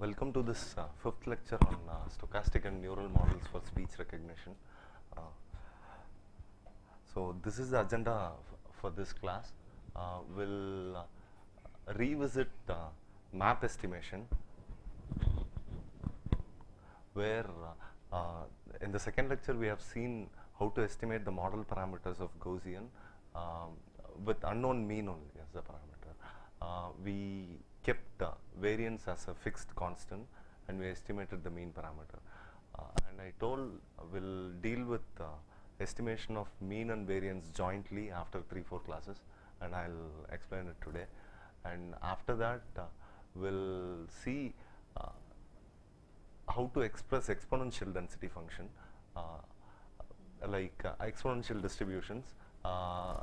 Welcome to this fifth lecture on stochastic and neural models for speech recognition. Uh, so this is the agenda for this class. We'll revisit map estimation, where in the second lecture we have seen how to estimate the model parameters of Gaussian with unknown mean only as the parameter. We kept variance as a fixed constant and we estimated the mean parameter. And I told we'll deal with estimation of mean and variance jointly after 3-4 classes, and I'll explain it today. And after that we'll see how to express exponential density function like exponential distributions,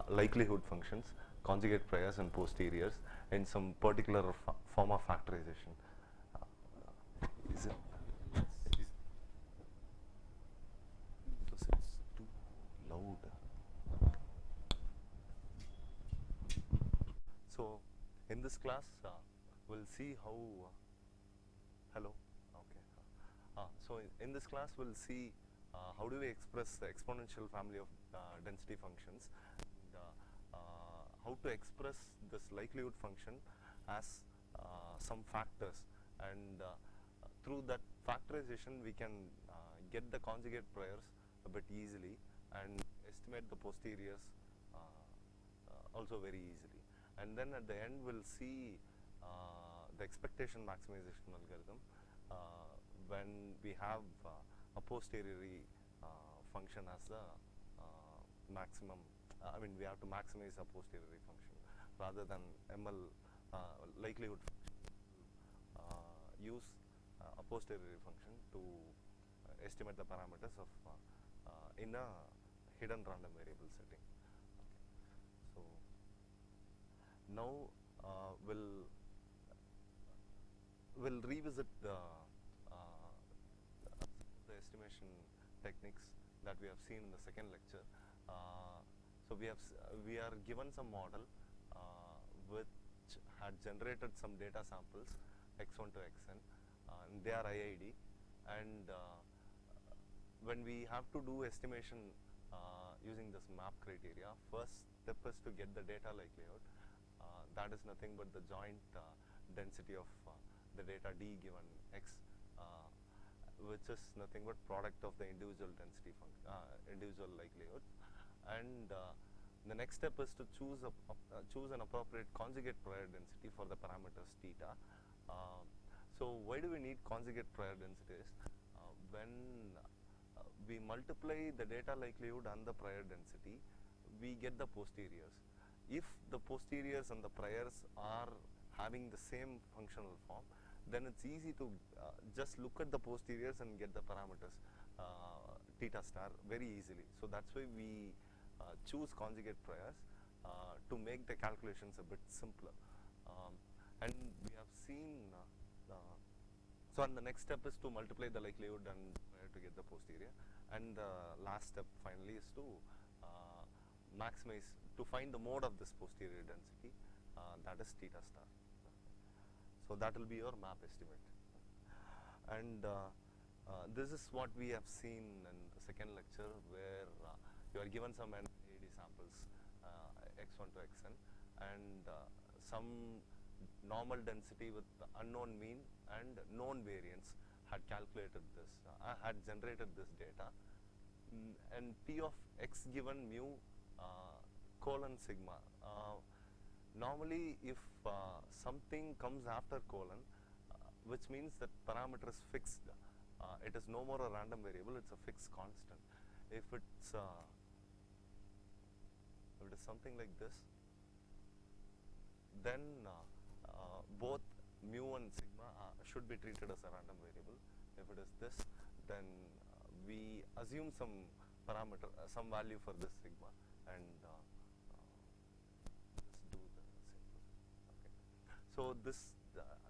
likelihood functions, conjugate priors and posteriors in some particular form of factorization. Is it? Because it's too loud. So in this class we'll see how hello. Okay. So in this class we'll see how do we express the exponential family of density functions, and how to express this likelihood function as some factors, and through that factorization we can get the conjugate priors a bit easily and estimate the posteriors also very easily. And then at the end we'll see the expectation maximization algorithm when we have a posteriori function as the maximum. I mean, we have to maximize a posteriori function rather than ML likelihood function. Use a posteriori function to estimate the parameters of in a hidden random variable setting. Okay. So now we'll revisit the estimation techniques that we have seen in the second lecture. So we are given some model which had generated some data samples x1 to xn, and they are IID, and when we have to do estimation using this map criteria, first step is to get the data likelihood. That is nothing but the joint density of the data D given x, which is nothing but product of the individual density individual likelihoods. And the next step is to choose an appropriate conjugate prior density for the parameters theta. So why do we need conjugate prior densities? When we multiply the data likelihood and the prior density, we get the posteriors. If the posteriors and the priors are having the same functional form, then it's easy to just look at the posteriors and get the parameters theta star very easily. So that's why we choose conjugate priors to make the calculations a bit simpler. And we have seen so and the next step is to multiply the likelihood and prior to get the posterior, and the last step finally is to maximize, to find the mode of this posterior density, that is theta star. So that will be your map estimate. And this is what we have seen in the second lecture, where you are given some NID samples x1 to xn, and some normal density with unknown mean and known variance had calculated this, had generated this data, and P of x given mu colon sigma. Normally if something comes after colon, which means that parameter is fixed, it is no more a random variable, it's a fixed constant. If it's if it is something like this, then both mu and sigma should be treated as a random variable. If it is this, then we assume some parameter, some value for this sigma, and let's do the same. Okay. So this,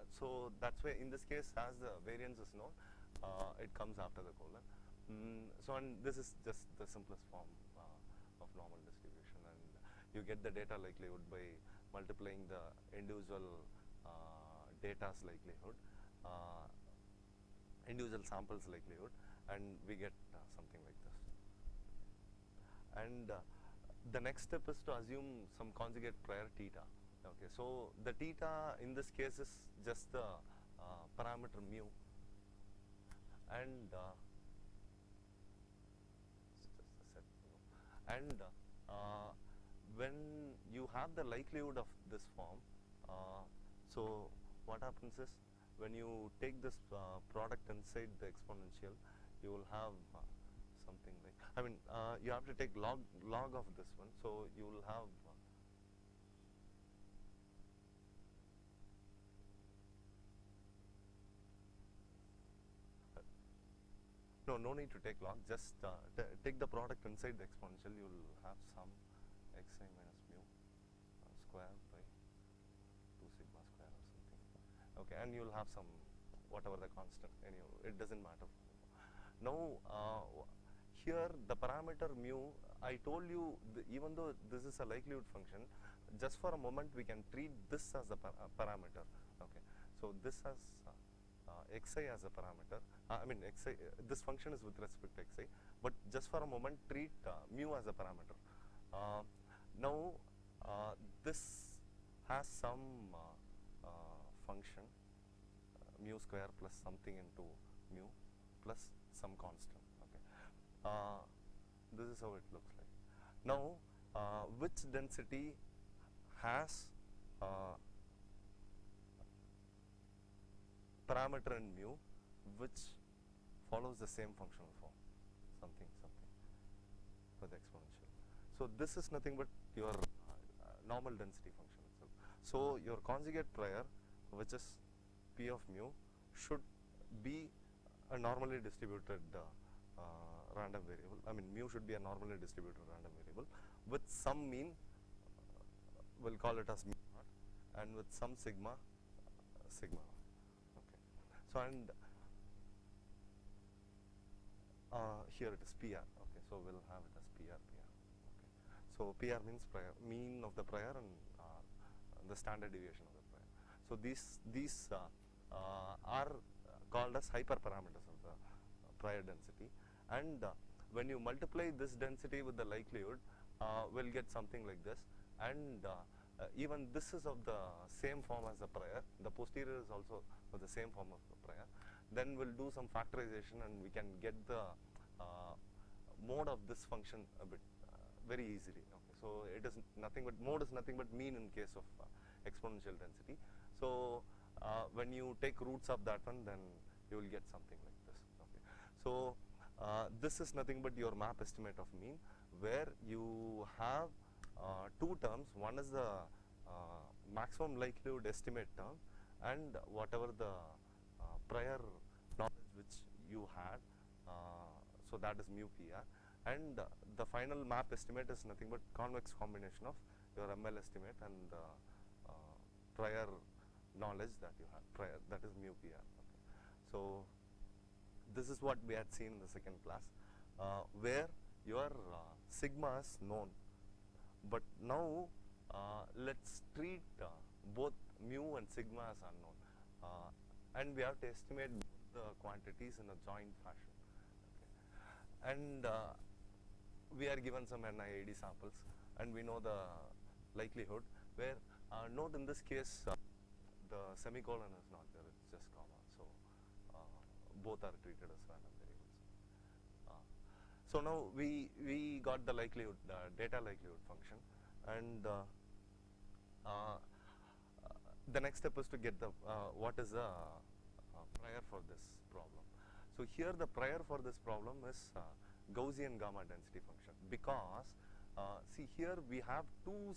so that's why in this case, as the variance is known, it comes after the colon. So and this is just the simplest form of normal distribution, and you get the data likelihood by multiplying the individual data's likelihood uh, individual samples likelihood, and we get something like this. And the next step is to assume some conjugate prior theta. Okay, so the theta in this case is just the parameter mu, and and when you have the likelihood of this form, so what happens is when you take this product inside the exponential, you will have something like, I mean, you have to take log of this one, so you will have no need to take log, just take the product inside the exponential. You will have some xi minus mu square by 2 sigma square or something. Okay, and you will have some whatever the constant, anyway, it doesn't matter. Now here the parameter mu, I told you even though this is a likelihood function, just for a moment we can treat this as a parameter. Okay, so this has xi as a parameter. I mean xi, this function is with respect to xi, but just for a moment treat mu as a parameter. Now this has some function mu square plus something into mu plus some constant. Okay, this is how it looks like. Now which density has parameter in mu which follows the same functional form, something for the exponential. So this is nothing but your normal density function itself. So your conjugate prior, which is p of mu, should be a normally distributed random variable. I mean mu should be a normally distributed random variable with some mean, we'll call it as mu naught, and with some sigma sigma. Okay, so and here it is PR. Okay, so we'll have it as PR. Okay, so PR means prior, mean of the prior, and the standard deviation of the prior. So these are called as hyperparameters of the prior density, and when you multiply this density with the likelihood, we'll get something like this, and even this is of the same form as the prior. The posterior is also of the same form of the prior. Then we'll do some factorization and we can get the mode of this function a bit very easily. Okay, so it is nothing but, mode is nothing but mean in case of exponential density. So when you take roots of that one, then you will get something like this. Okay, so this is nothing but your map estimate of mean, where you have two terms. One is the maximum likelihood estimate term, and whatever the prior knowledge which you had, so that is mu PR, and the final map estimate is nothing but convex combination of your ML estimate and prior knowledge that you had prior, that is mu PR. Okay. So this is what we had seen in the second class, where your sigma is known, but now let's treat both mu and sigma as unknown, and we have to estimate the quantities in a joint fashion. Okay. And we are given some NIID samples, and we know the likelihood, where note in this case the semicolon is not there, it's just comma, so both are treated as random variables. So now we got the likelihood, data likelihood function, and the next step is to get the what is the prior for this problem. So here the prior for this problem is Gaussian gamma density function, because see here we have two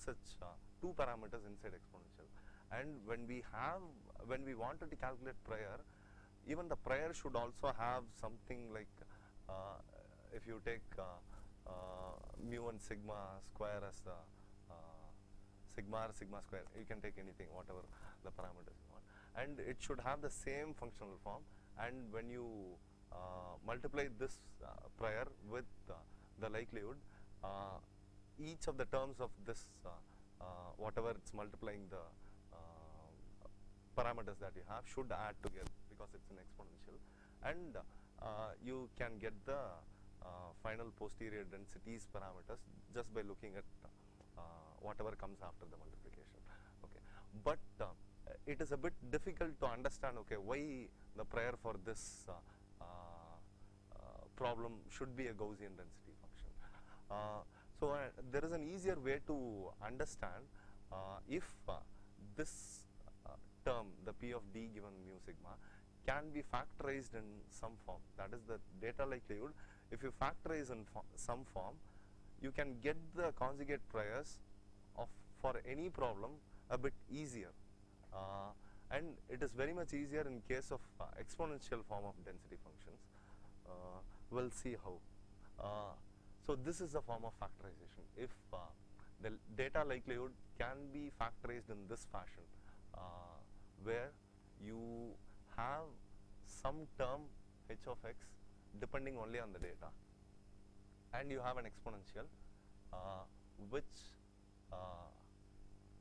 parameters inside exponential, and when we wanted to calculate prior, even the prior should also have something like, if you take mu and sigma square as the sigma or sigma square, you can take anything, whatever the parameters you want, and it should have the same functional form. And when you multiply this prior with the likelihood, each of the terms of this whatever it's multiplying the parameters that you have should add together, because it's an exponential, and you can get the final posterior densities parameters just by looking at whatever comes after the multiplication. Okay, but it is a bit difficult to understand, okay, why the prior for this problem should be a Gaussian density function. So there is an easier way to understand if this term, the P of D given mu sigma, can be factorized in some form, that is the data likelihood. If you factorize in some form, you can get the conjugate priors of for any problem a bit easier, and it is very much easier in case of exponential form of density functions. We'll see how. So this is a form of factorization. If the data likelihood can be factorized in this fashion, where you have some term h of x depending only on the data, and you have an exponential which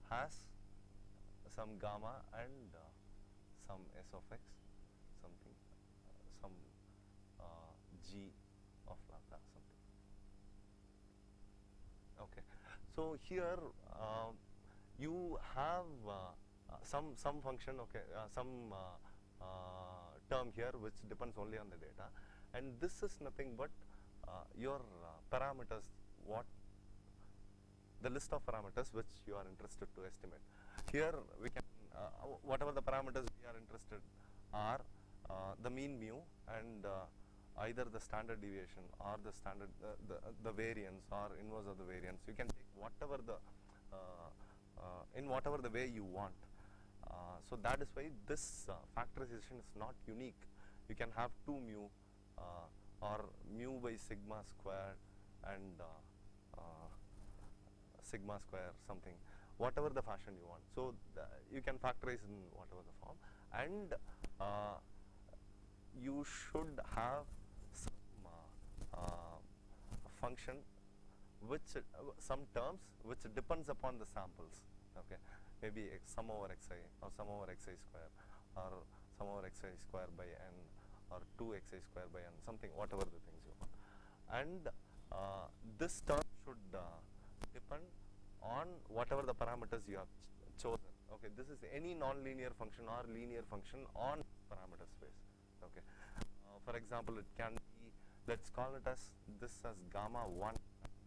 has some gamma and some s of x, something, some g of lambda, something. Okay, so here you have some function, okay, some term here which depends only on the data, and this is nothing but your parameters, what the list of parameters which you are interested to estimate. Here we can whatever the parameters we are interested are the mean mu and either the standard deviation or the standard the variance or inverse of the variance. You can take whatever the in whatever the way you want. So that is why this factorization is not unique. You can have 2 mu or mu by sigma squared and sigma square, something, whatever the fashion you want. So you can factorize in whatever the form, and you should have some function which some terms which depends upon the samples. Okay, maybe sum over xi or sum over xi square or sum over xi square by n or 2xi square by n, something, whatever the things you want. And this term should depend on whatever the parameters you have chosen. Okay, this is any non-linear function or linear function on parameter space. Okay, for example, it can be, let's call it as this as gamma 1,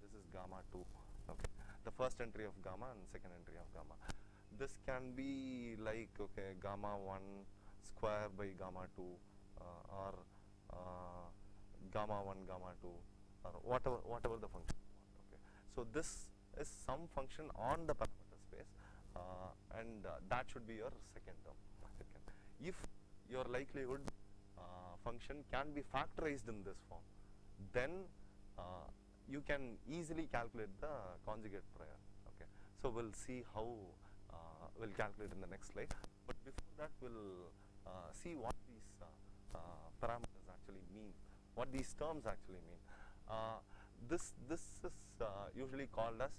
this is gamma 2. Okay, the first entry of gamma and second entry of gamma. This can be like, okay, gamma 1 square by gamma 2 or gamma 1 gamma 2 or whatever the function you want. Okay, so this is some function on the parameter space, and that should be your second term. If your likelihood function can be factorized in this form, then you can easily calculate the conjugate prior. Okay, so we'll see how we'll calculate in the next slide, but before that we'll see what these parameters actually mean, what these terms actually mean. This is usually called as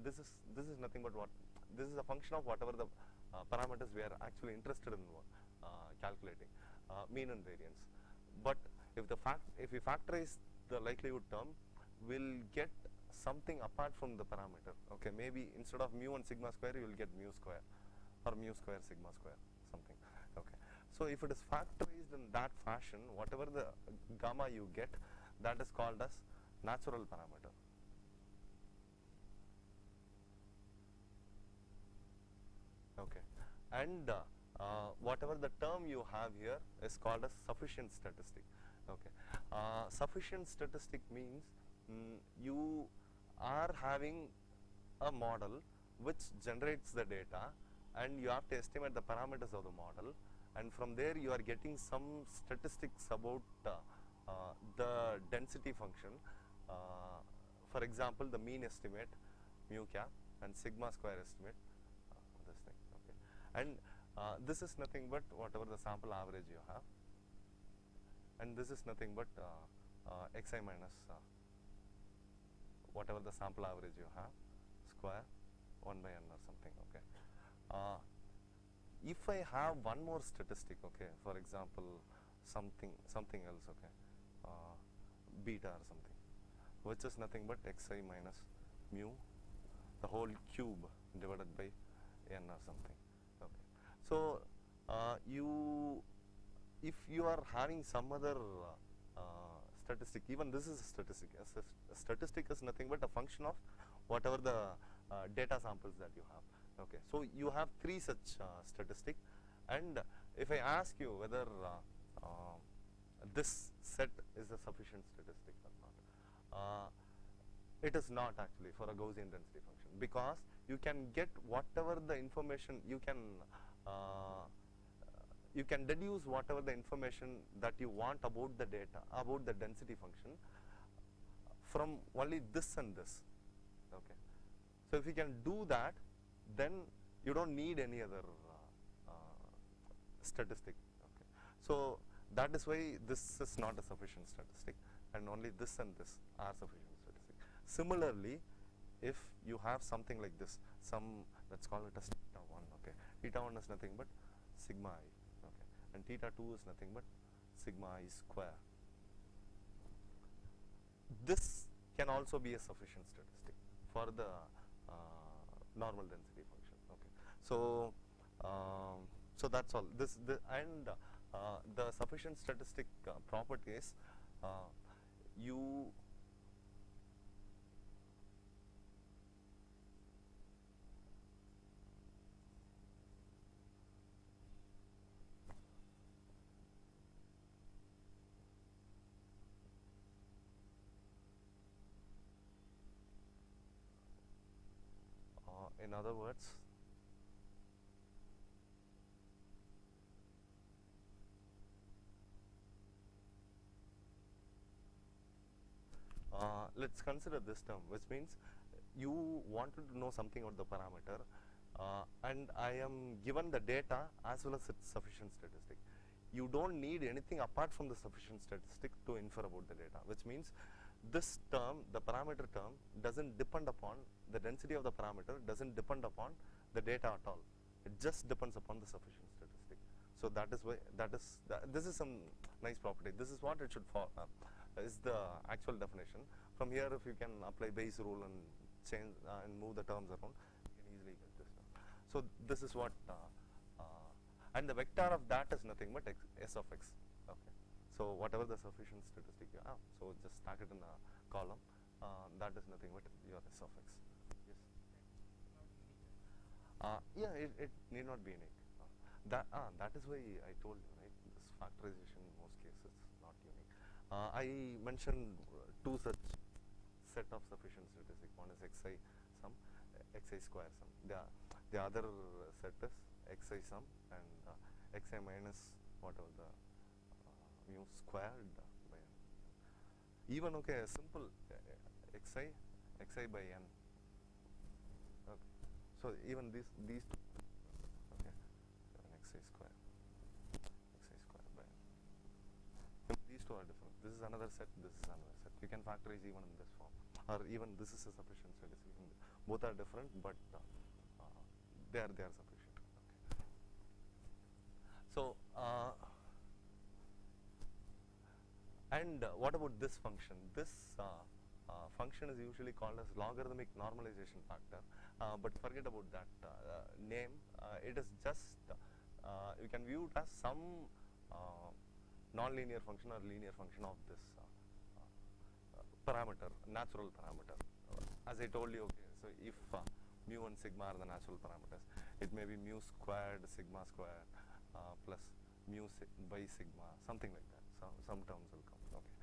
this is nothing but what, this is a function of whatever the parameters we are actually interested in calculating, mean and variance. But if we factorize the likelihood term, we'll get something apart from the parameter. Okay, maybe instead of mu and sigma square, you will get mu square or mu square sigma square, something. Okay, so if it is factorized in that fashion, whatever the gamma you get, that is called as natural parameter. Okay, and whatever the term you have here is called as sufficient statistic. Okay, sufficient statistic means you are having a model which generates the data, and you have to estimate the parameters of the model, and from there you are getting some statistics about the density function. For example, the mean estimate mu cap and sigma square estimate, this thing. Okay, and this is nothing but whatever the sample average you have, and this is nothing but xi minus whatever the sample average you have, square 1 by n or something. Okay, if I have one more statistic, okay, for example, something else, okay, beta or something, which is nothing but xi minus mu, the whole cube divided by n or something. Okay. So if you are having some other statistic, even this is a statistic. A statistic is nothing but a function of whatever the data samples that you have. Okay, so you have three such statistic, and if I ask you whether this set is a sufficient statistic or not, it is not actually for a Gaussian density function, because you can get whatever the information you can deduce whatever the information that you want about the data, about the density function, from only this and this. Okay, so if you can do that, then you don't need any other statistic. Okay, so that is why this is not a sufficient statistic, and only this and this are sufficient statistic. Similarly, if you have something like this, let's call it as theta 1. Okay, theta 1 is nothing but sigma I. Okay, and theta 2 is nothing but sigma I square. This can also be a sufficient statistic for the normal density function. Okay, so so that's all. The sufficient statistic property is you in other words, let's consider this term, which means you wanted to know something about the parameter, and I am given the data as well as its sufficient statistic. You don't need anything apart from the sufficient statistic to infer about the data, which means this term, the parameter term, doesn't depend upon the density of the parameter, doesn't depend upon the data at all. It just depends upon the sufficient statistic. So that is why this is some nice property. This is what it should follow. Is the actual definition. From here, if you can apply Bayes rule and change and move the terms around, you can easily get this term. So this is what, and the vector of that is nothing but s of x. Okay. So whatever the sufficient statistic you have, so just stack it in a column. That is nothing but your s of x. Yes. Yeah, it need not be unique. That is why I told you, right? This factorization in most cases not unique. I mentioned two such set of sufficient statistics. One is xi sum, xi square sum. The other set is xi sum and xi minus whatever the mu squared by n. Even okay, simple xi by n. Okay, so even these two. Okay, xi square by n. These two are different. This is another set. This is another set. You can factorize even in this form, or even this is a sufficient statistic. Both are different, but they are sufficient. Okay. So and what about this function? This function is usually called as logarithmic normalization factor, but forget about that name. It is just you can view it as some non-linear function or linear function of this parameter, natural parameter. As I told you, okay, so if mu and sigma are the natural parameters, it may be mu squared sigma squared plus mu by sigma, something like that. So some terms will come. Okay.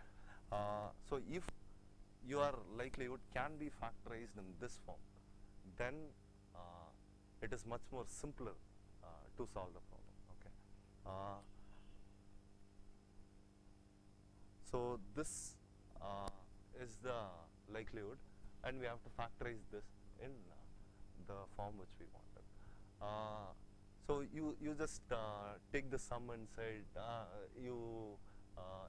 So if your likelihood can be factorized in this form, then it is much more simpler to solve the problem. Okay. So this is the likelihood, and we have to factorize this in the form which we wanted. So you just take the sum inside, you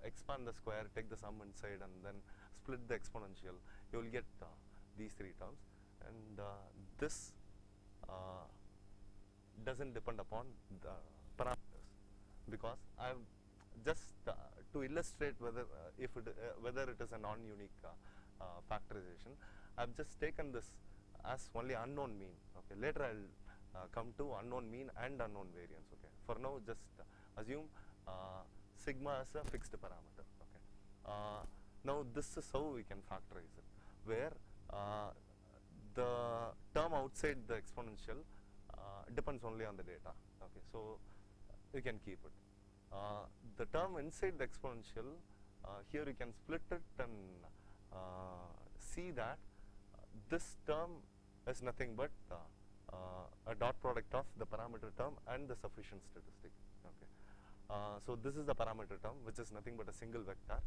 expand the square, take the sum inside, and then split the exponential. You will get these three terms, and this doesn't depend upon the parameters, because I've just to illustrate whether whether it is a non-unique factorization, I've just taken this as only unknown mean. Okay, later I'll come to unknown mean and unknown variance. Okay, for now just assume sigma as a fixed parameter. Okay, now this is how we can factorize it, where the term outside the exponential depends only on the data. Okay, so you can keep it. The term inside the exponential, here you can split it and see that this term is nothing but a dot product of the parameter term and the sufficient statistic. Okay, so this is the parameter term, which is nothing but a single vector.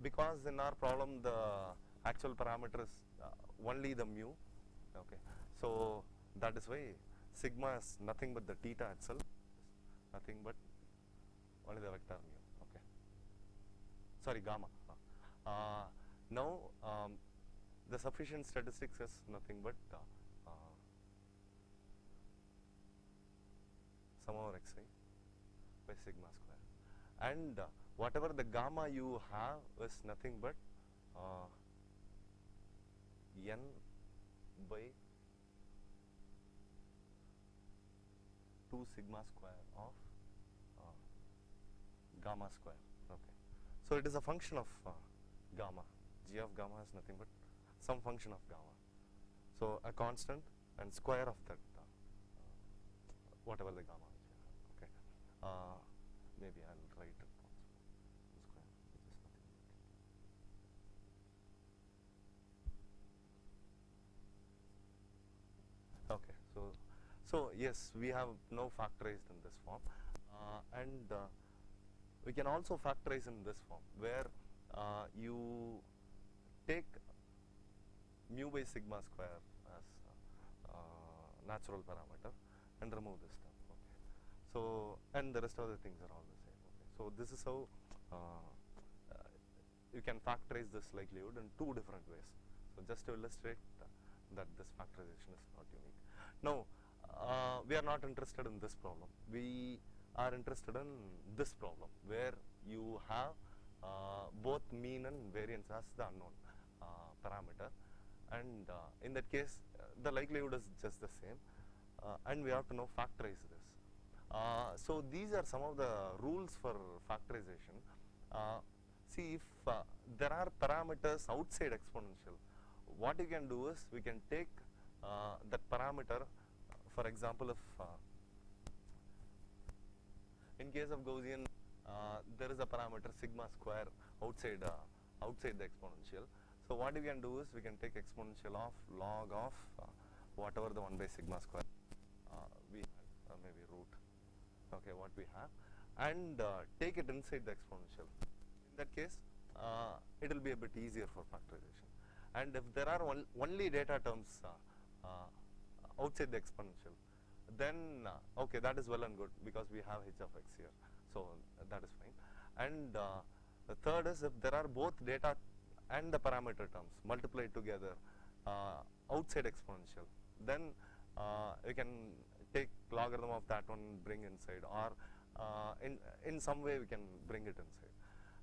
Because in our problem the actual parameter is only the mu. Okay, so that is why sigma is nothing but the theta itself, nothing but only the vector mu. Okay, sorry, gamma. Now the sufficient statistics is nothing but sum over xi by sigma square, and whatever the gamma you have is nothing but n by 2 sigma square of gamma square. Okay, so it is a function of gamma. G of gamma is nothing but some function of gamma. So a constant and square of that whatever the gamma which you have. Okay, maybe I'll write it also. Square, which is nothing but. Okay, so yes, we have now factorized in this form, and we can also factorize in this form, where you take mu by sigma square as natural parameter and remove this term. Okay, so and the rest of the things are all the same. Okay, so this is how you can factorize this likelihood in two different ways. So just to illustrate that this factorization is not unique. Now we are not interested in this problem. We are interested in this problem, where you have both mean and variance as the unknown parameter, and in that case the likelihood is just the same, and we have to now factorize this. So these are some of the rules for factorization. See, if there are parameters outside exponential, what you can do is we can take that parameter. For example, if in case of Gaussian, there is a parameter sigma square outside the exponential. So what we can do is we can take exponential of log of whatever the 1 by sigma square we have, maybe root. Okay, what we have, and take it inside the exponential. In that case, it will be a bit easier for factorization. And if there are only data terms outside the exponential, then okay, that is well and good, because we have h of x here, so that is fine. And the third is, if there are both data and the parameter terms multiplied together outside exponential, then you can take logarithm of that one, bring inside, or in some way we can bring it inside.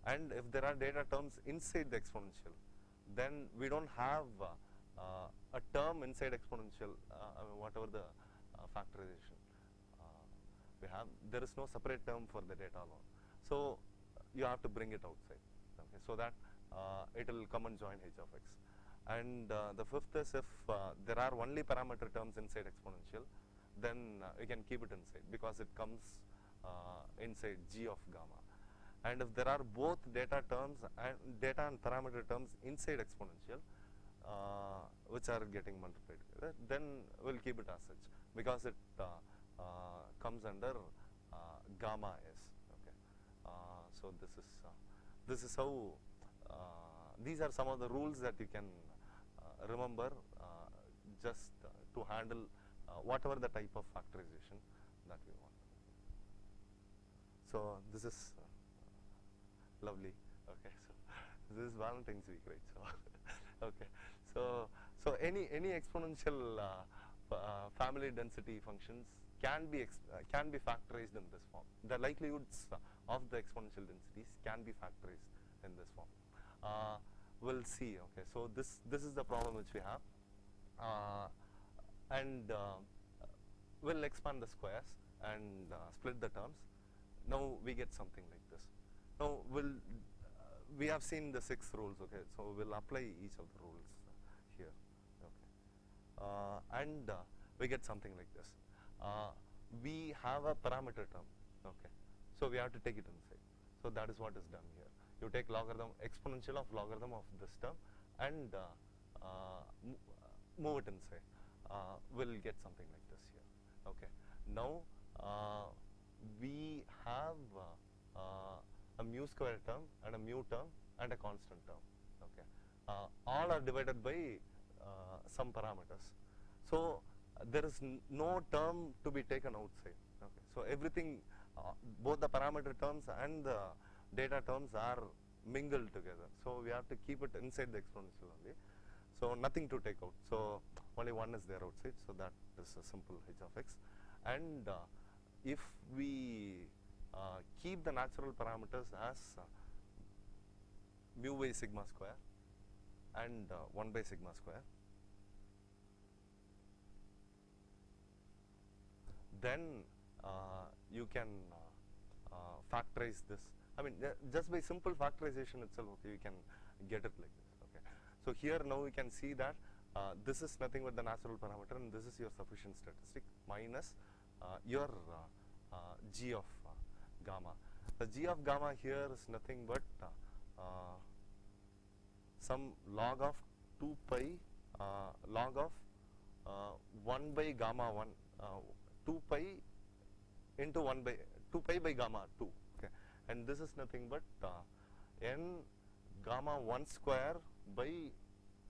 And if there are data terms inside the exponential, then we don't have a term inside exponential, whatever the factorization we have, there is no separate term for the data alone. So you have to bring it outside, okay, so that it will come and join h of x. And the fifth is, if there are only parameter terms inside exponential, then you can keep it inside, because it comes inside g of gamma. And if there are both data and parameter terms inside exponential, which are getting multiplied together, then we'll keep it as such, because it comes under gamma s. Okay, so this is how these are some of the rules that you can remember just to handle whatever the type of factorization that we want. So this is lovely. Okay, so this is Valentine's week, right? So okay, so any exponential family density functions can be factorized in this form. The likelihoods of the exponential densities can be factorized in this form. We'll see. Okay, so this is the problem which we have, and we'll expand the squares and split the terms. Now we get something like this. Now we have seen the 6 rules. Okay, so we'll apply each of the rules here. Okay, and we get something like this. We have a parameter term. Okay, so we have to take it inside. So that is what is done here. You take logarithm, exponential of logarithm of this term, and move it inside. We'll get something like this here. Okay, now we have a mu square term and a mu term and a constant term. Okay, all are divided by some parameters. So there is no term to be taken outside. Okay, so everything, both the parameter terms and the data terms are mingled together. So we have to keep it inside the exponential only. So nothing to take out. So only one is there outside. So that is a simple h of x. And if we keep the natural parameters as mu by sigma square and 1 by sigma square, then you can factorize this. I mean, just by simple factorization itself, okay, you can get it like this. Okay, so here now we can see that this is nothing but the natural parameter, and this is your sufficient statistic minus your g of gamma. The g of gamma here is nothing but some log of 2 pi log of 1 by gamma 1, 2 pi into 1 by 2 pi by gamma 2. Okay, and this is nothing but n gamma 1 square by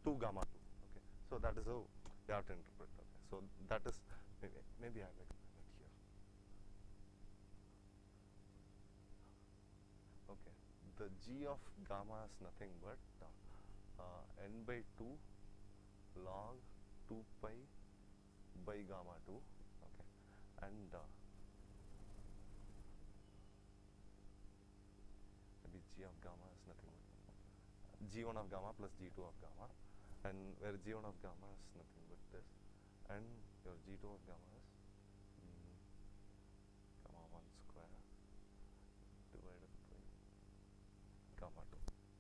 2 gamma 2. Okay, so that is how you have to interpret. Okay, so that is maybe I will explain it here. Okay, the g of gamma is nothing but n by 2 log 2 pi by gamma 2. Okay, and maybe g of gamma is nothing but g1 of gamma plus g2 of gamma, and where g1 of gamma is nothing but this, and your g2 of gamma is gamma 1 square divided by gamma 2.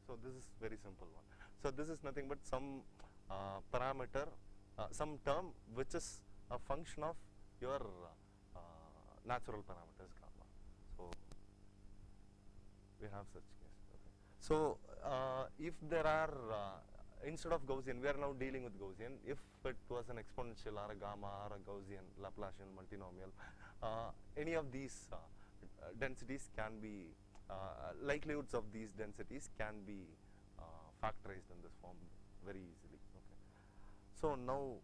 So this is very simple one. So this is nothing but some parameter, some term which is a function of your natural parameters gamma. So we have such case. Okay. So if there are instead of Gaussian, we are now dealing with Gaussian. If it was an exponential or a gamma or a Gaussian Laplacian multinomial, any of these densities can be likelihoods of these densities can be factorized in this form very easily. Okay. So now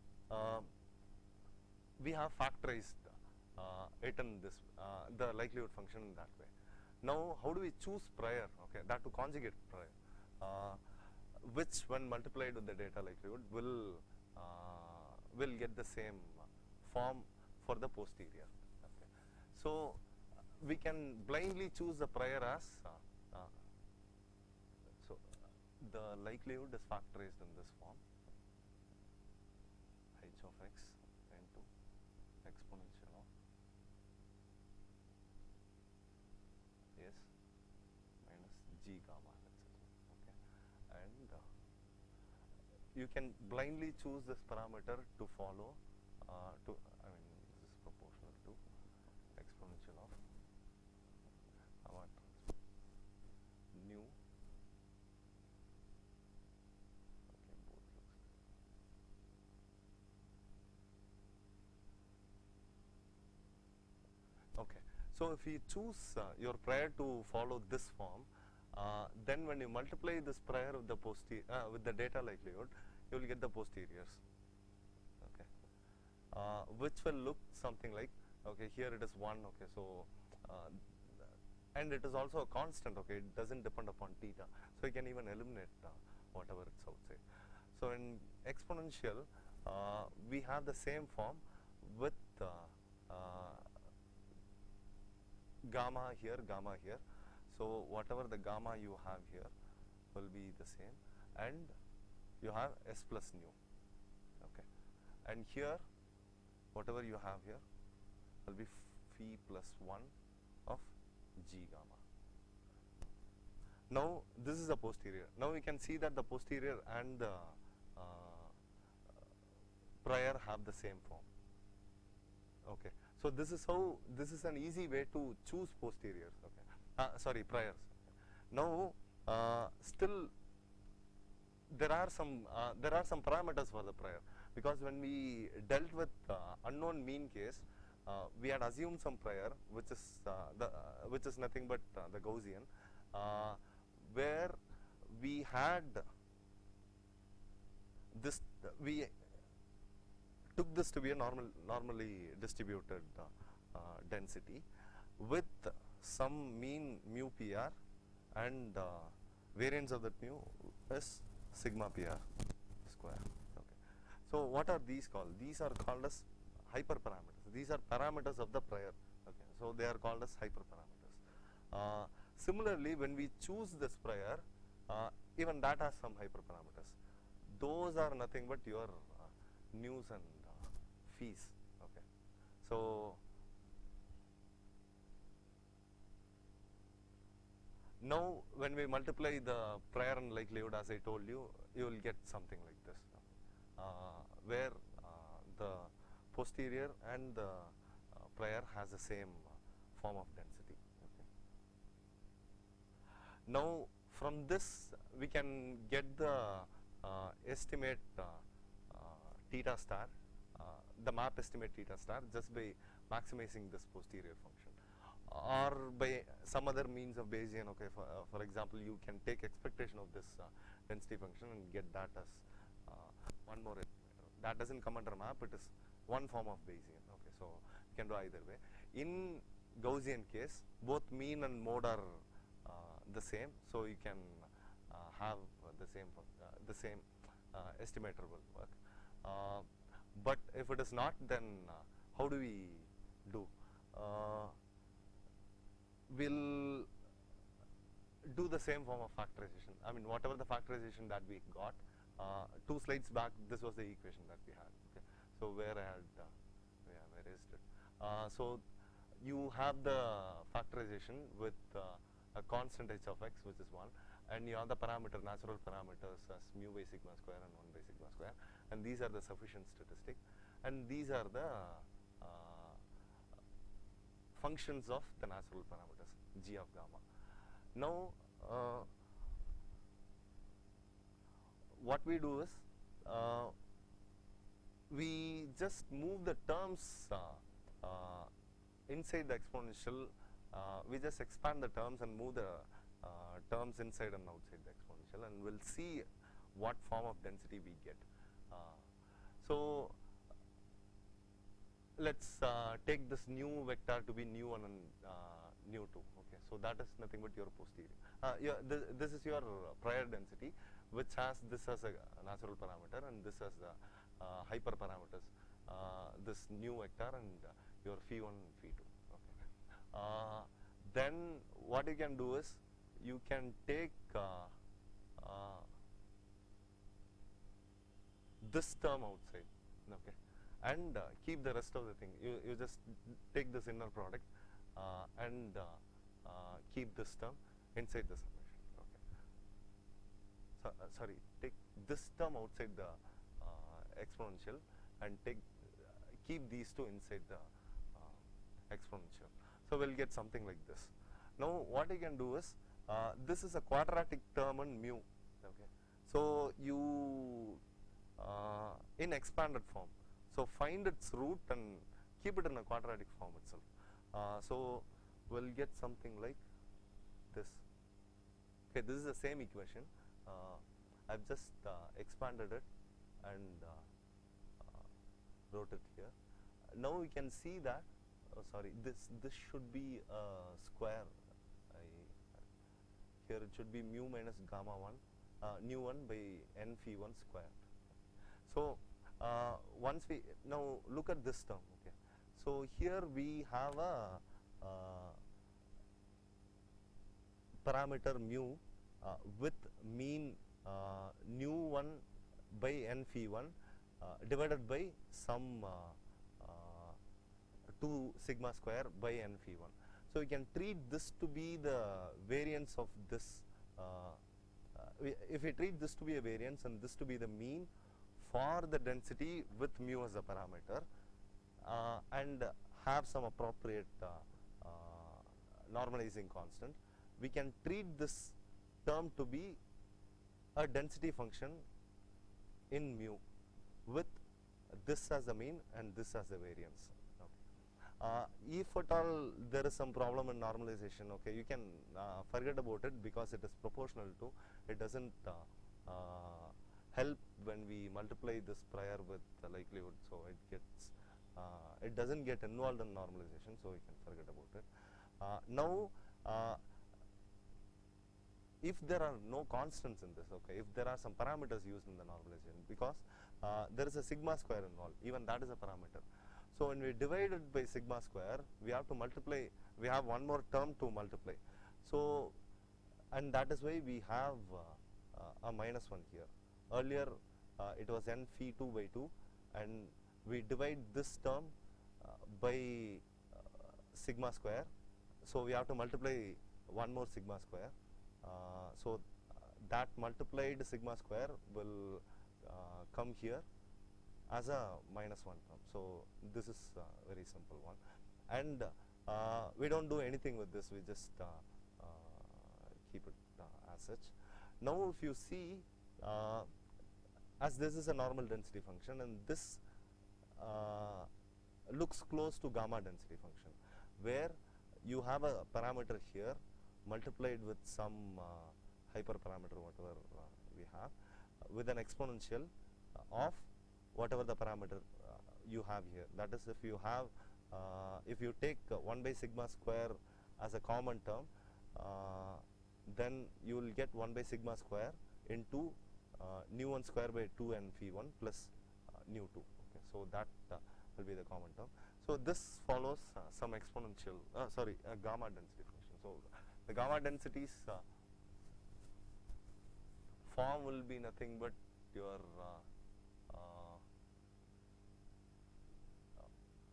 we have factorized it in this the likelihood function in that way. Now how do we choose prior? Okay, that to conjugate prior, which when multiplied with the data likelihood will get the same form for the posterior. Okay. So we can blindly choose the prior as so the likelihood is factorized in this form, h of x into exponential of s minus g gamma, okay, and you can blindly choose this parameter to follow to, I mean, this is proportional to exponential of gamma transpose nu. Okay, both looks okay. So if you choose your prior to follow this form, then when you multiply this prior with the with the data likelihood, you will get the posteriors. Okay, which will look something like, okay, here it is 1. Okay, so and it is also a constant. Okay, it doesn't depend upon theta, so you can even eliminate whatever it's outside. So in exponential, we have the same form with gamma here, gamma here. So whatever the gamma you have here will be the same, and you have S plus nu. Okay, and here whatever you have here will be phi plus 1 of G gamma. Now this is the posterior. Now we can see that the posterior and the prior have the same form. Okay, so this is how, this is an easy way to choose posteriors. Okay, sorry, priors. Now still there are some parameters for the prior, because when we dealt with unknown mean case, we had assumed some prior which is nothing but the Gaussian, where we had this, we took this to be a normally distributed density with some mean mu PR, and variance of that mu is sigma PR square. Okay. So what are these called? These are called as hyperparameters. These are parameters of the prior. Okay. So they are called as hyperparameters. Similarly, when we choose this prior, even that has some hyperparameters. Those are nothing but your nus and phis. Okay. So now when we multiply the prior and likelihood, as I told you, you will get something like this, where the posterior and the prior has the same form of density. Okay. Now from this we can get the estimate theta star, the map estimate theta star, just by maximizing this posterior function, or by some other means of Bayesian. Okay, for example, you can take expectation of this density function and get that as one more estimator. That doesn't come under map, it is one form of Bayesian. Okay, so you can do either way. In Gaussian case, both mean and mode are the same, so you can have the same estimator will work. But if it is not, then how do we do? We'll do the same form of factorization. I mean, whatever the factorization that we got, 2 slides back, this was the equation that we had. Okay, so where I had, where is it? So you have the factorization with a constant h of x, which is 1, and you have the parameter, natural parameters, as mu by sigma square and 1 by sigma square, and these are the sufficient statistic, and these are the functions of the natural parameters, g of gamma. Now what we do is, we just move the terms inside the exponential. We just expand the terms and move the terms inside and outside the exponential, and we'll see what form of density we get. So let's take this new vector to be nu1 and nu2. Okay, so that is nothing but your posterior. This is your prior density, which has this as a natural parameter, and this as the hyperparameters, this new vector and your phi1 and phi2. Okay. Then what you can do is, you can take this term outside, okay, and keep the rest of the thing. You just take this inner product and keep this term inside the summation. Okay. So, sorry, take this term outside the exponential and keep these two inside the exponential. So we'll get something like this. Now what you can do is, this is a quadratic term in mu. Okay. So you in expanded form, so find its root and keep it in a quadratic form itself. So we'll get something like this. Okay, this is the same equation. I've just expanded it and wrote it here. Now we can see that, sorry, this should be a square. Here it should be mu minus gamma 1, nu 1 by n phi 1 square. So once we now look at this term, okay, so here we have a parameter mu with mean nu1 by n phi1 divided by some 2 sigma square by n phi1. So we can treat this to be the variance of this. If we treat this to be a variance and this to be the mean for the density with mu as a parameter, and have some appropriate normalizing constant, we can treat this term to be a density function in mu with this as the mean and this as the variance. If at all there is some problem in normalization, okay, you can forget about it because it is proportional to, it doesn't help when we multiply this prior with the likelihood, so it gets it doesn't get involved in normalization, so we can forget about it. Now if there are no constants in this, okay, if there are some parameters used in the normalization, because there is a sigma square involved, even that is a parameter. So when we divide it by sigma square, we have to multiply, we have one more term to multiply. So, and that is why we have a minus 1 here. Earlier it was n phi 2 by 2, and we divide this term by sigma square. So we have to multiply one more sigma square. So that multiplied sigma square will come here as a minus 1 term. So this is a very simple one, and we don't do anything with this, we just keep it as such. Now if you see, as this is a normal density function, and this looks close to gamma density function, where you have a parameter here multiplied with some hyperparameter, whatever we have, with an exponential of whatever the parameter you have here. That is, if you have, if you take 1 by sigma square as a common term, then you will get 1 by sigma square into nu1 square by 2 n phi 1 plus nu2. Okay, so that will be the common term. So this follows some exponential, gamma density function. So the gamma densities form will be nothing but your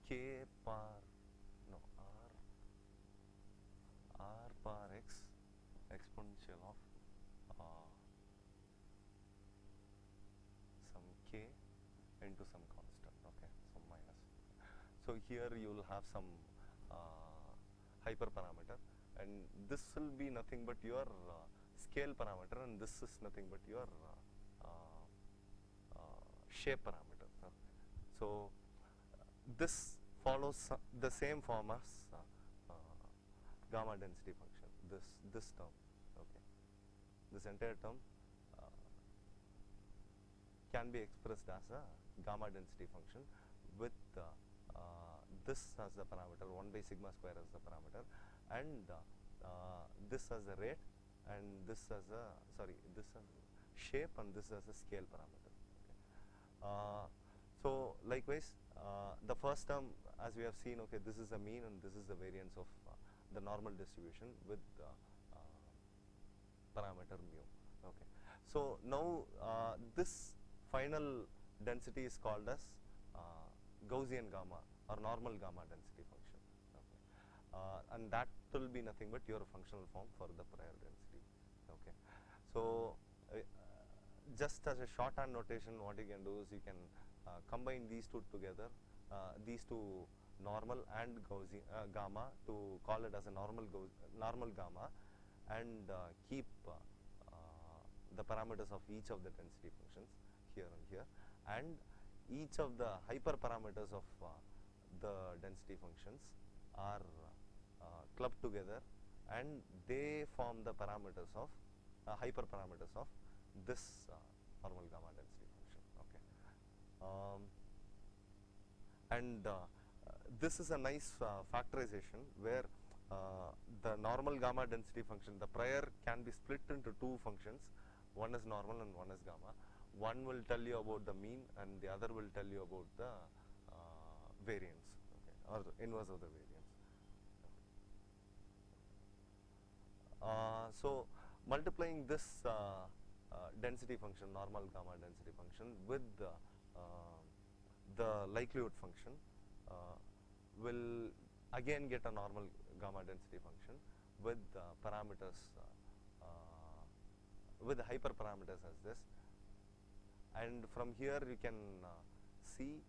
k par r par x exponential of some k into some constant, okay, some minus. So here you will have some hyperparameter, and this will be nothing but your scale parameter, and this is nothing but your shape parameter. So this follows the same form as gamma density function, this term, okay. This entire term can be expressed as a gamma density function with this as the parameter, 1 by sigma square as the parameter, and this as the rate, and this as a, this as shape, and this as a scale parameter. Okay. So likewise, the first term, as we have seen, okay, this is the mean and this is the variance of the normal distribution with parameter mu. Okay. So now this final density is called as Gaussian gamma or normal gamma density function. Okay. And that will be nothing but your functional form for the prior density. Okay. So just as a shorthand notation, what you can do is you can combine these two together, these two normal and Gaussian gamma, to call it as a normal gamma, and keep the parameters of each of the density functions here and here, and each of the hyperparameters of the density functions are clubbed together, and they form the parameters of hyperparameters of this normal gamma density function. Okay. And this is a nice factorization where the normal gamma density function, the prior can be split into two functions, one is normal and one is gamma. one will tell you about the mean and the other will tell you about the variance, okay, or the inverse of the variance. So multiplying this density function, normal gamma density function, with the likelihood function will again get a normal gamma density function with parameters, with hyperparameters as this, and from here you can see,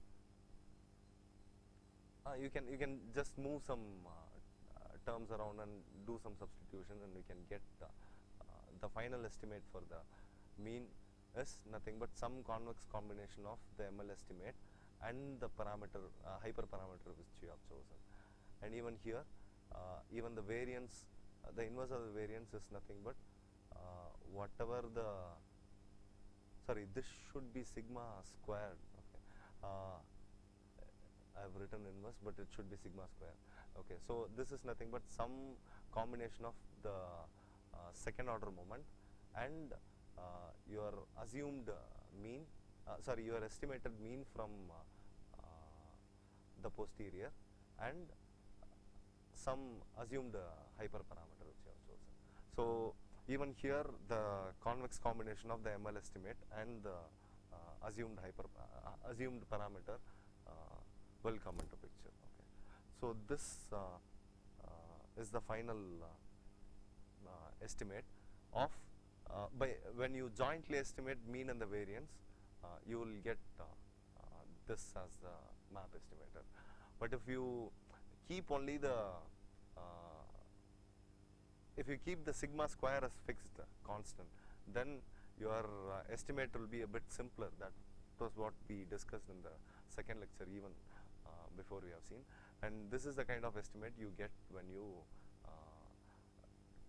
you can just move some terms around and do some substitution, and you can get the final estimate for the mean is nothing but some convex combination of the ML estimate and the parameter, hyperparameter which you have chosen. And even here, even the variance, the inverse of the variance is nothing but whatever the, sorry, this should be sigma squared, okay. I have written inverse, but it should be sigma square. Okay, so this is nothing but some combination of the second order moment and your assumed mean, sorry, your estimated mean from the posterior, and some assumed hyperparameter which you have chosen. So even here the convex combination of the ML estimate and the assumed parameter will come into picture. Okay, so this is the final estimate of by when you jointly estimate mean and the variance, you will get this as the map estimator. But if you keep only the if you keep the sigma square as fixed constant, then your estimate will be a bit simpler. That was what we discussed in the second lecture even before we have seen, and this is the kind of estimate you get when you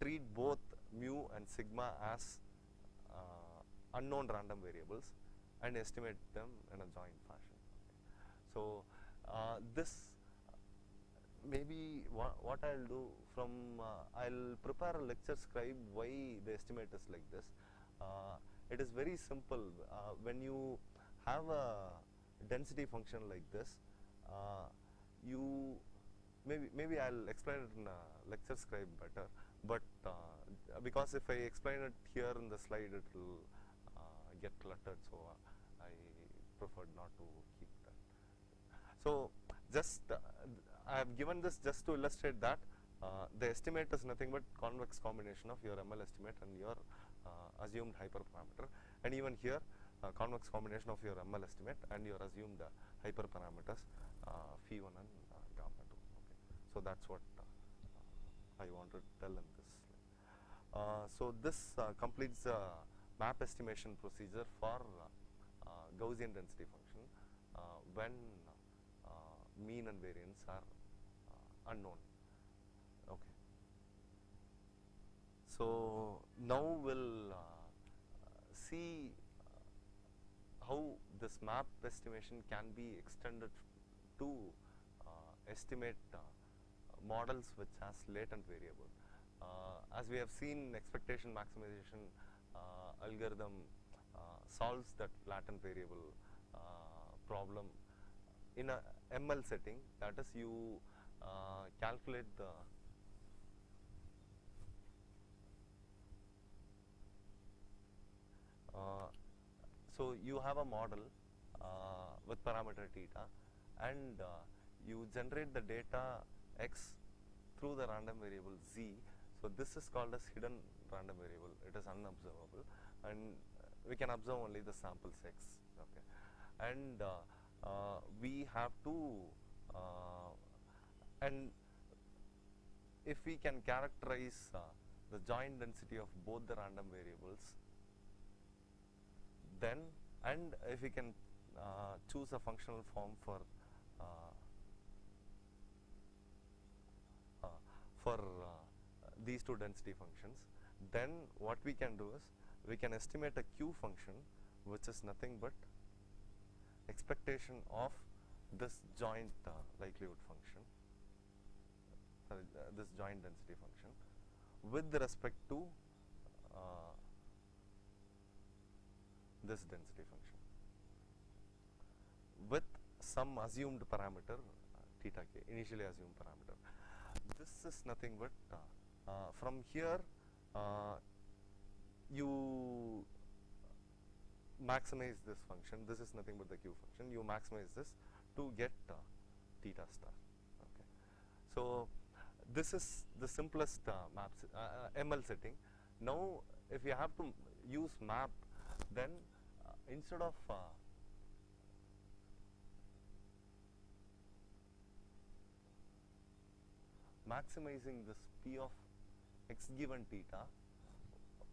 treat both mu and sigma as unknown random variables and estimate them in a joint fashion. Okay. So this maybe what I'll do from I'll prepare a lecture scribe why the estimate is like this. It is very simple. When you have a density function like this, you maybe I'll explain it in a lecture scribe better, but because if I explain it here in the slide, it will get cluttered, so I preferred not to keep that. So just I have given this just to illustrate that the estimate is nothing but convex combination of your ML estimate and your assumed hyperparameter, and even here convex combination of your ML estimate and your assumed hyperparameters phi1 and gamma 2. Okay. So that's what I wanted to tell in this slide. So this completes the map estimation procedure for Gaussian density function when mean and variance are unknown. Okay. So now we'll see how this map estimation can be extended to estimate models which has latent variable. As we have seen, expectation maximization algorithm solves that latent variable problem in a ML setting. That is, you calculate the so you have a model with parameter theta, and you generate the data x through the random variable z. So this is called as hidden random variable. It is unobservable, and we can observe only the samples x. Okay, and we have to and if we can characterize the joint density of both the random variables, then, and if we can choose a functional form for these two density functions, then what we can do is we can estimate a Q function which is nothing but expectation of this joint likelihood function, this joint density function with respect to this density function with some assumed parameter theta k, initially assumed parameter. This is nothing but from here you maximize this function. This is nothing but the q function. You maximize this to get theta star. Okay. So this is the simplest ML setting. Now, if you have to use map, then instead of maximizing this p of x given theta,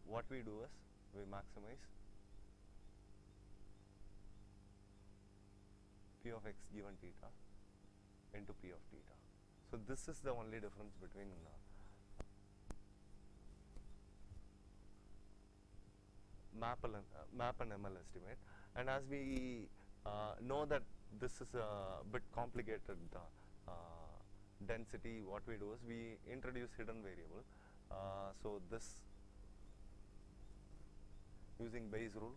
what we do is we maximize p of x given theta into p of theta. So this is the only difference between map and ML estimate. And as we know that this is a bit complicated density, what we do is we introduce hidden variable. So this, using Bayes rule,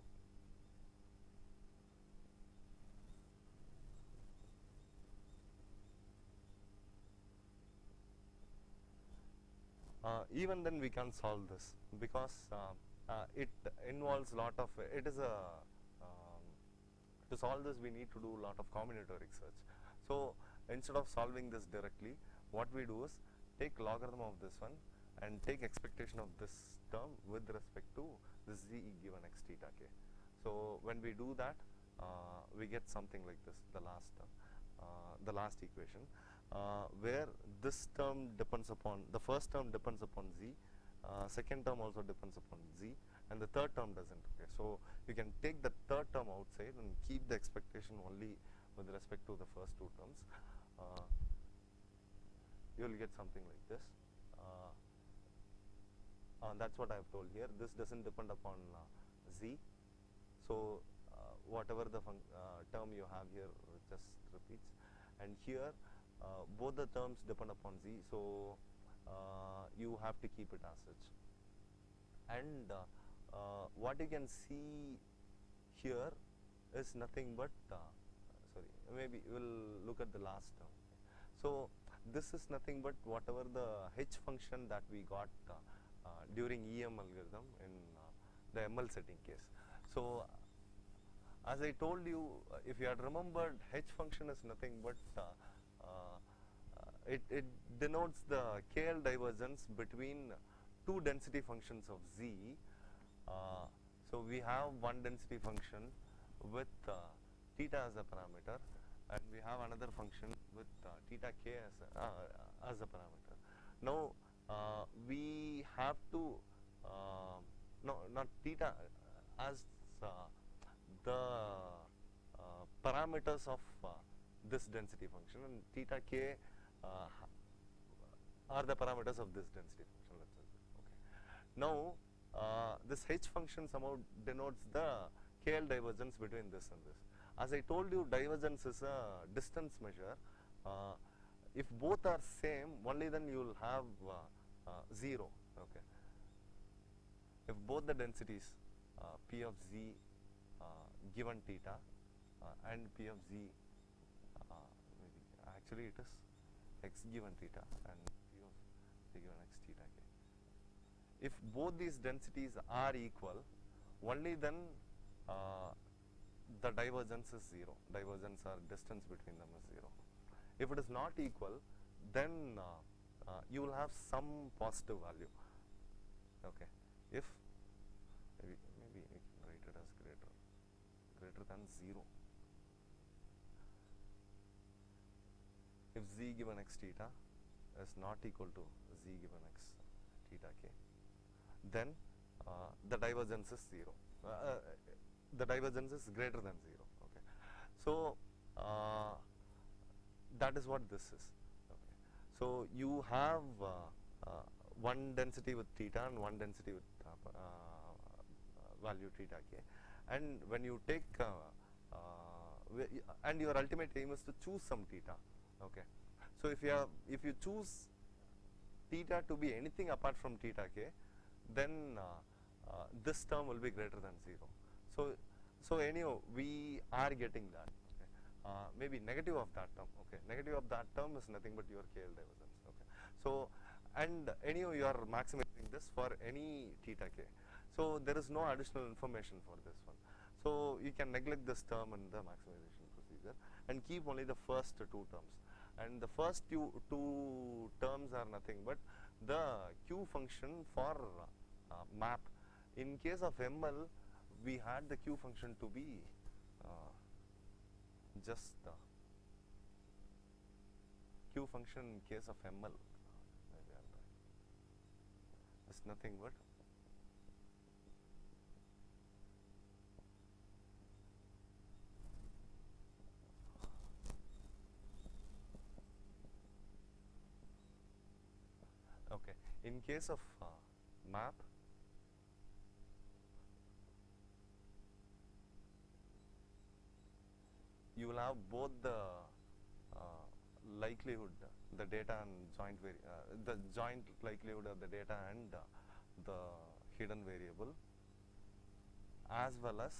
even then we can solve this, because it involves lot of, it is a, to solve this we need to do a lot of combinatoric search. So instead of solving this directly, what we do is take logarithm of this one and take expectation of this term with respect to this z given x theta k. So when we do that, we get something like this, the last equation, where this term depends upon, the first term depends upon z, second term also depends upon z, and the third term doesn't. Okay, so you can take the third term outside and keep the expectation only with respect to the first two terms. You will get something like this. That's what I have told here. This doesn't depend upon z. So whatever the term you have here just repeats. And here both the terms depend upon z. So you have to keep it as such. And what you can see here is nothing but, sorry, maybe we'll look at the last term. So this is nothing but whatever the h function that we got during EM algorithm in the ML setting case. So as I told you, if you had remembered, h function is nothing but it denotes the KL divergence between two density functions of z. So we have one density function with theta as a parameter, and we have another function with theta k as a parameter. Now we have to no, not theta, as the parameters of this density function, and theta k are the parameters of this density function. Let's say. Okay. Now this h function somehow denotes the KL divergence between this and this. As I told you, divergence is a distance measure. If both are same, only then you will have 0. Okay. If both the densities p of z given theta and p of z, maybe actually it is x given theta and p of z given x theta k. If both these densities are equal, only then the divergence is 0. Divergence or distance between them is 0. If it is not equal, then you will have some positive value. Okay. If maybe we can write it as greater than 0. If z given x theta is not equal to z given x theta k, then the divergence is 0. The divergence is greater than 0. Okay. So that is what this is. Okay. So you have one density with theta and one density with value theta k, and when you take and your ultimate aim is to choose some theta. Okay. So if you choose theta to be anything apart from theta k, then this term will be greater than 0. So So anyhow, we are getting that. Okay. Maybe negative of that term. Okay, negative of that term is nothing but your KL divergence. Okay. So and anyhow, you are maximizing this for any theta k. So there is no additional information for this one. So you can neglect this term in the maximization procedure and keep only the first two terms. And the first two terms are nothing but the Q function for map. In case of ML, we had the Q function to be just Q function in case of ML. Maybe I'll write. It's nothing but okay. In case of map, you will have both the likelihood, the data and the joint likelihood of the data and the hidden variable, as well as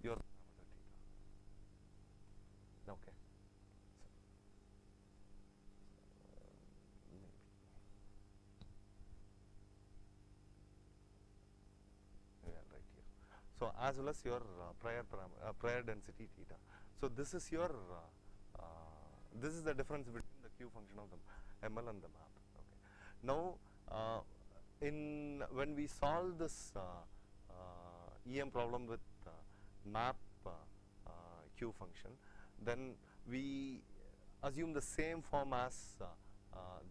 your parameter theta. Okay. Maybe. Maybe I'll write here. So as well as your prior density theta. So this is your this is the difference between the Q function of the ML and the map. Okay. Now when we solve this EM problem with map Q function, then we assume the same form as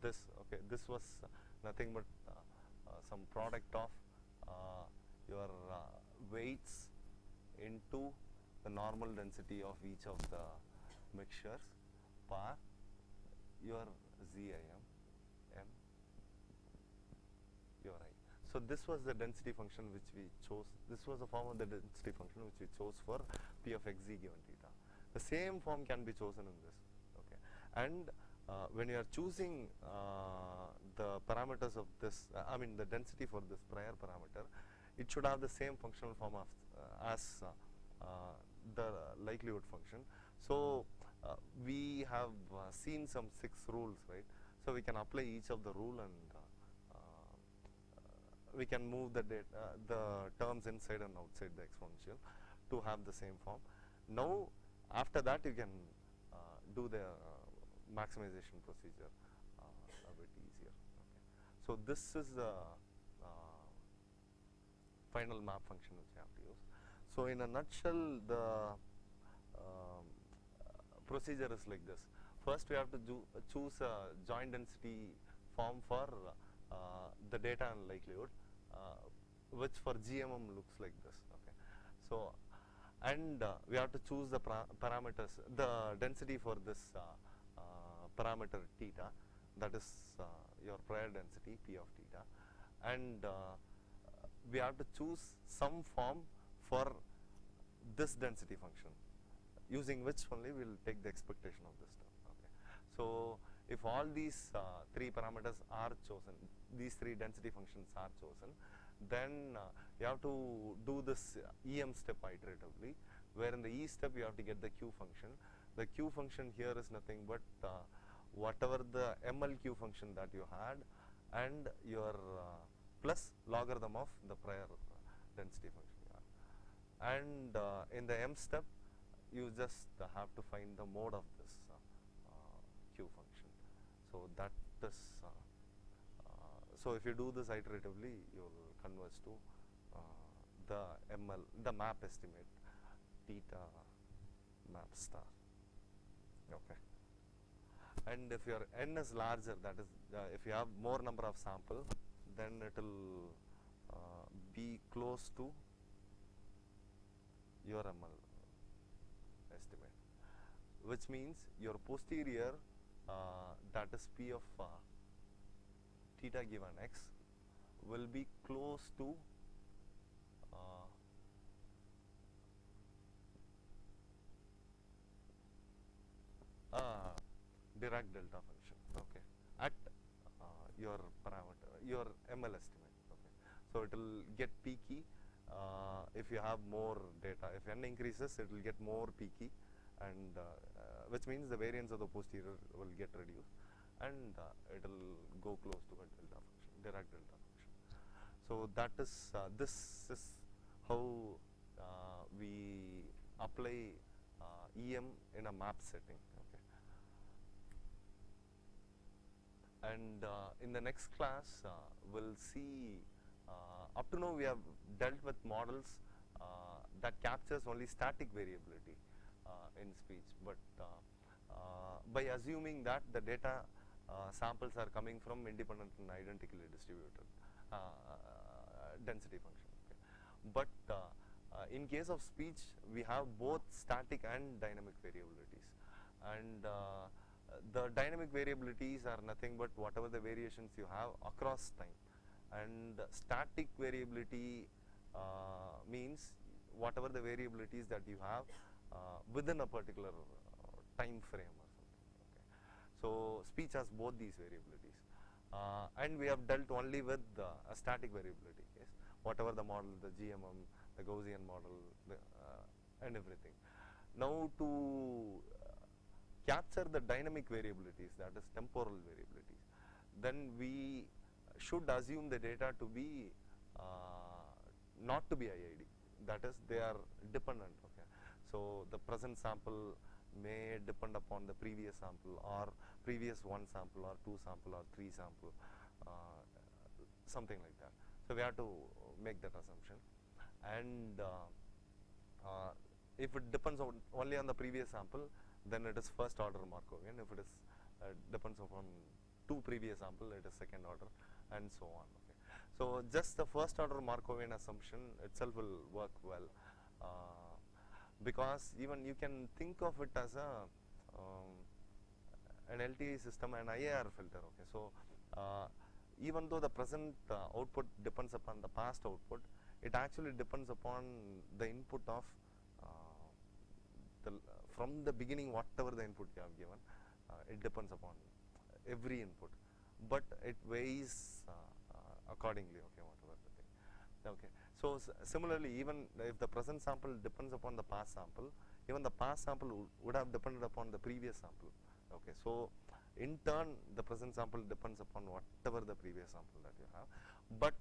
this. Okay, this was nothing but some product of your weights into the normal density of each of the mixtures per your ZIM M your I. So this was the density function which we chose. This was the form of the density function which we chose for P of xz given theta. The same form can be chosen in this. Okay, and when you are choosing the parameters of this, I mean the density for this prior parameter, it should have the same functional form of as the likelihood function. So we have seen some 6 rules, right? So we can apply each of the rule and we can move the terms inside and outside the exponential to have the same form. Now after that you can do the maximization procedure a bit easier. Okay. So this is the final map function which you have to use. So in a nutshell, the procedure is like this. First we have to choose a joint density form for the data and likelihood, which for GMM looks like this. Okay. So and we have to choose the parameters, the density for this parameter theta, that is your prior density P of theta, and we have to choose some form for this density function, using which only we will take the expectation of this term. Okay. So if all these 3 parameters are chosen, these 3 density functions are chosen, then you have to do this EM step iteratively, where in the E step you have to get the Q function. The Q function here is nothing but whatever the MLQ function that you had and your plus logarithm of the prior density function. And in the M step, you just have to find the mode of this Q function. So that is so if you do this iteratively, you will converge to the map estimate theta map star. Okay. And if your n is larger, that is if you have more number of sample, then it will be close to your ML estimate, which means your posterior that is P of theta given x will be close to Dirac delta function. Okay, at your parameter, your ML estimate. Okay, so it will get peaky if you have more data. If n increases, it will get more peaky, and which means the variance of the posterior will get reduced, and it will go close to a delta function, Dirac delta function. So that is this is how we apply EM in a map setting. Okay. And in the next class, we'll see. Up to now, we have dealt with models that captures only static variability in speech, but by assuming that the data samples are coming from independent and identically distributed density function. Okay. But in case of speech, we have both static and dynamic variabilities, and the dynamic variabilities are nothing but whatever the variations you have across time, and static variability means whatever the variabilities that you have within a particular time frame or something. Okay. So speech has both these variabilities, and we have dealt only with a static variability case, whatever the model, the GMM, the Gaussian model, and everything. Now to capture the dynamic variabilities, that is temporal variabilities, then we should assume the data to be not to be IID, that is they are dependent. Okay. So the present sample may depend upon the previous sample, or previous one sample, or two sample, or three sample, something like that. So we have to make that assumption, and if it depends on only on the previous sample, then it is first order Markovian. If it is depends upon two previous sample, it is second order, and so on. Okay. So just the first order Markovian assumption itself will work well, because even you can think of it as a an LTE system and IAR filter. Okay. So even though the present output depends upon the past output, it actually depends upon the input of from the beginning, whatever the input you have given, it depends upon every input, but it weighs accordingly. Okay, whatever the thing. Okay. So similarly, even if the present sample depends upon the past sample, even the past sample would have depended upon the previous sample. Okay. So in turn, the present sample depends upon whatever the previous sample that you have, but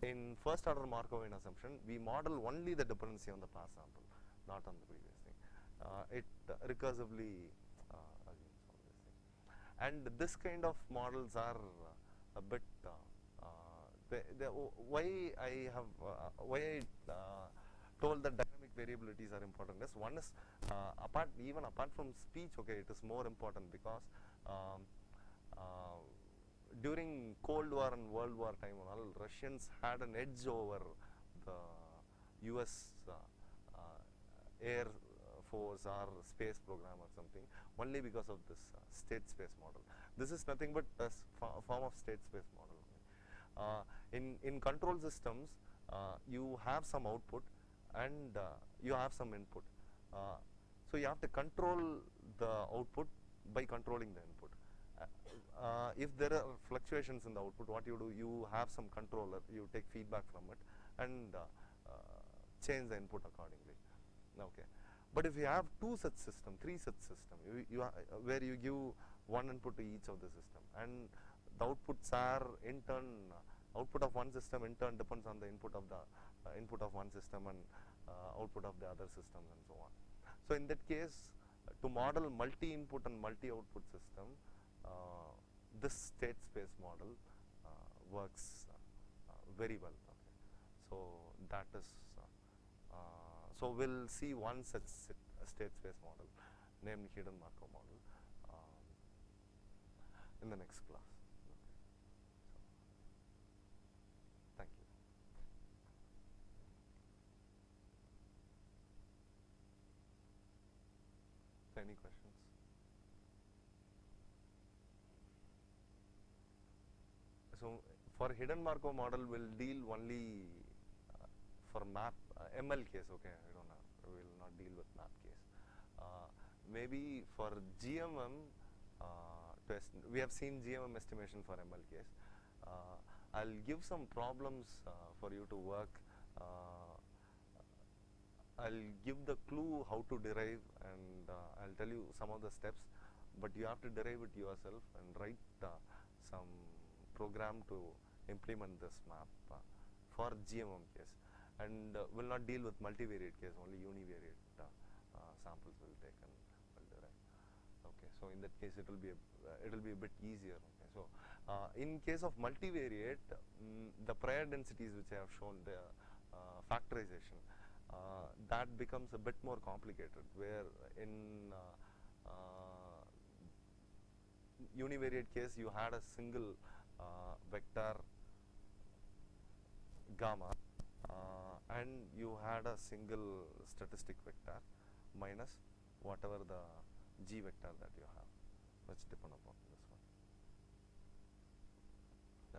in first order Markovian assumption, we model only the dependency on the past sample, not on the previous thing. It recursively assumes all this thing, and this kind of models are a bit why I have told that dynamic variabilities are important is, one is even apart from speech. Okay, it is more important because during Cold War and World War time, all Russians had an edge over the US air force or space program or something, only because of this state space model. This is nothing but a form of state space model. In control systems, you have some output and you have some input. So you have to control the output by controlling the input. If there are fluctuations in the output, what you do, you have some controller, you take feedback from it and change the input accordingly. Okay. But if you have two such system, three such system, where you give one input to each of the system, and the outputs are in turn, output of one system in turn depends on the input of the input of one system and output of the other systems and so on. So in that case, to model multi-input and multi-output system, this state space model works very well. Okay. So that is so we'll see one such state space model named hidden Markov model in the next class. Okay. So, thank you. So any questions? So for hidden Markov model, we'll deal only for map ML case. Okay, I don't know, we will not deal with map case. Maybe for GMM, we have seen GMM estimation for ML case. I'll give some problems for you to work Uh, I'll give the clue how to derive, and I'll tell you some of the steps, but you have to derive it yourself and write some program to implement this map for GMM case, and will not deal with multivariate case, only univariate samples will take and will derive. Okay, so in that case it will be a bit easier. Okay, so in case of multivariate, the prior densities which I have shown, the factorization, that becomes a bit more complicated, where in univariate case you had a single vector gamma, and you had a single statistic vector minus whatever the g vector that you have, which depend upon this one.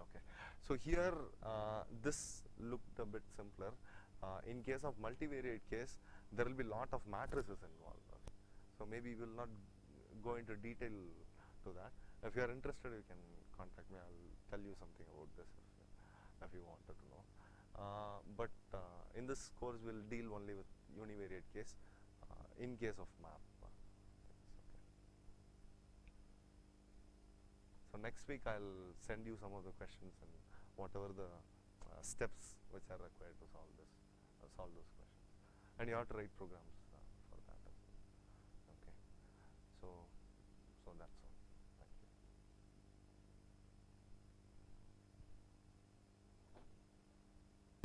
Okay, so here this looked a bit simpler. In case of multivariate case, there will be lot of matrices involved. Okay. So maybe we will not go into detail to that. If you are interested, you can contact me. I'll tell you something about this if you wanted to know. But in this course, we'll deal only with univariate case in case of map. Okay. So next week, I'll send you some of the questions and whatever the steps which are required to solve this, solve those questions. And you have to write programs.